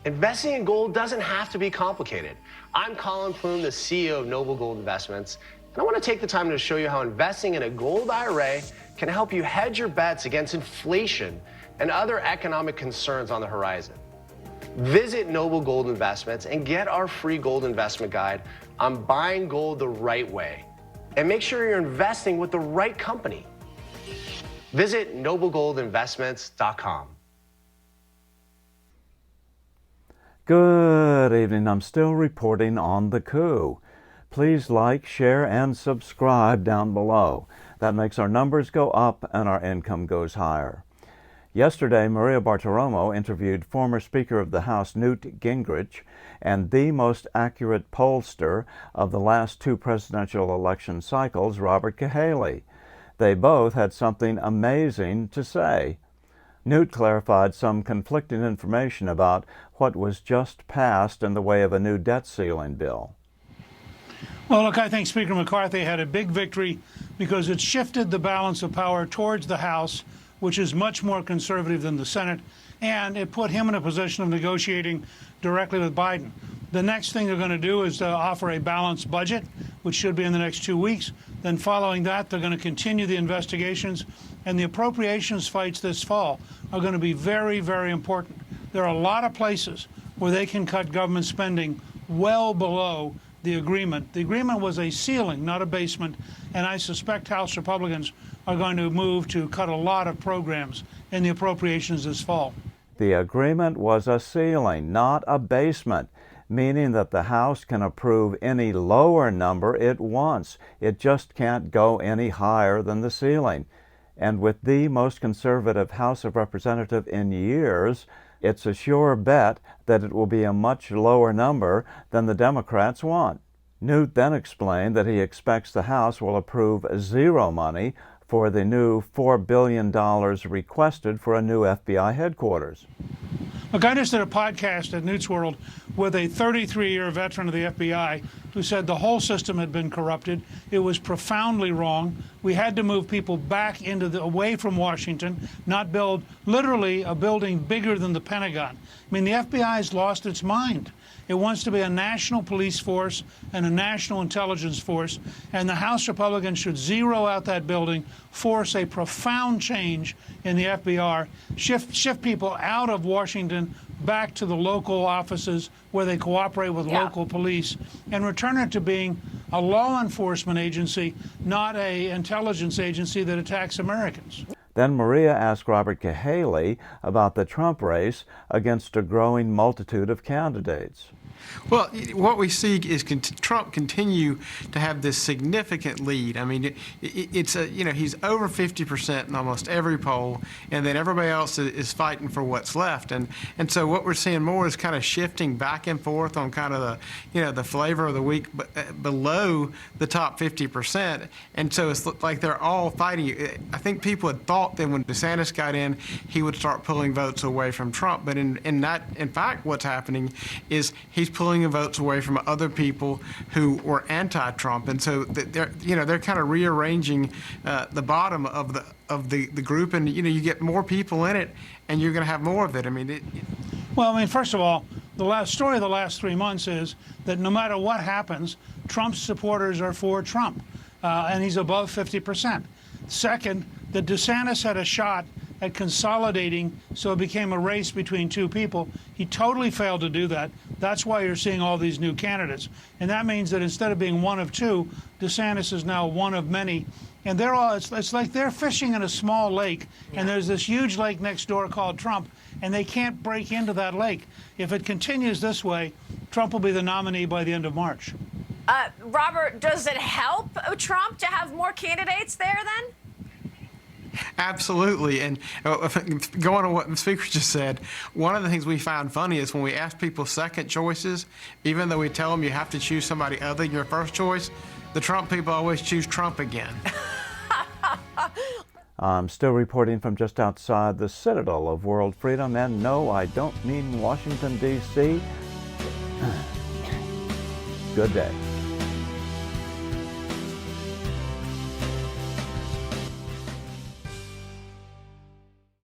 Investing in gold doesn't have to be complicated. I'm Colin Plume, the CEO of Noble Gold Investments, and I want to take the time to show you how investing in a gold IRA can help you hedge your bets against inflation and other economic concerns on the horizon. Visit Noble Gold Investments and get our free gold investment guide on buying gold the right way. And make sure you're investing with the right company. Visit noblegoldinvestments.com. Good evening. I'm still reporting on the coup. Please like, share, and subscribe down below. That makes our numbers go up and our income goes higher. Yesterday, Maria Bartiromo interviewed former Speaker of the House Newt Gingrich and the most accurate pollster of the last two presidential election cycles, Robert Cahaly. They both had something amazing to say. Newt clarified some conflicting information about what was just passed in the way of a new debt ceiling bill. Well, look, I think Speaker McCarthy had a big victory because it shifted the balance of power towards the House, which is much more conservative than the Senate, and it put him in a position of negotiating directly with Biden. The next thing they're going to do is to offer a balanced budget, which should be in the next 2 weeks. Then following that, they're going to continue the investigations, and the appropriations fights this fall are going to be very, very important. There are a lot of places where they can cut government spending well below the agreement. The agreement was a ceiling, not a basement, and I suspect House Republicans are going to move to cut a lot of programs in the appropriations this fall. The agreement was a ceiling, not a basement, meaning that the House can approve any lower number it wants. It just can't go any higher than the ceiling. And with the most conservative House of Representatives in years, it's a sure bet that it will be a much lower number than the Democrats want. Newt then explained that he expects the House will approve zero money for the new $4 billion requested for a new FBI headquarters. Look, I just did a podcast at Newt's World with a 33-year veteran of the FBI who said the whole system had been corrupted. It was profoundly wrong. We had to move people back away from Washington, not build literally a building bigger than the Pentagon. I mean, the FBI has lost its mind. It wants to be a national police force and a national intelligence force, and the House Republicans should zero out that building, force a profound change in the FBI, shift people out of Washington back to the local offices where they cooperate with local police, and return it to being a law enforcement agency, not an intelligence agency that attacks Americans. Then Maria asked Robert Cahaly about the Trump race against a growing multitude of candidates. Well, what we see is Trump continue to have this significant lead. I mean, it's he's over 50% in almost every poll, and then everybody else is fighting for what's left. And so what we're seeing more is kind of shifting back and forth on kind of the flavor of the week below the top 50%. And so it's like they're all fighting. I think people had thought that when DeSantis got in, he would start pulling votes away from Trump. But in fact, what's happening is he's pulling votes away from other people who were anti-Trump, and so they're kind of rearranging the bottom of the group, and you get more people in it, and you're going to have more of it. I mean, well, I mean, first of all, the last story of the last 3 months is that no matter what happens, Trump's supporters are for Trump, and he's above 50%. Second, that DeSantis had a shot at consolidating, so it became a race between two people. He totally failed to do that. That's why you're seeing all these new candidates. And that means that instead of being one of two, DeSantis is now one of many. And they're all, it's like they're fishing in a small lake, and there's this huge lake next door called Trump, and they can't break into that lake. If it continues this way, Trump will be the nominee by the end of March. Robert, does it help Trump to have more candidates there then? Absolutely. And going on what the speaker just said, one of the things we found funny is when we ask people second choices, even though we tell them you have to choose somebody other than your first choice, the Trump people always choose Trump again. I'm still reporting from just outside the citadel of world freedom, and no, I don't mean Washington, D.C. Good day.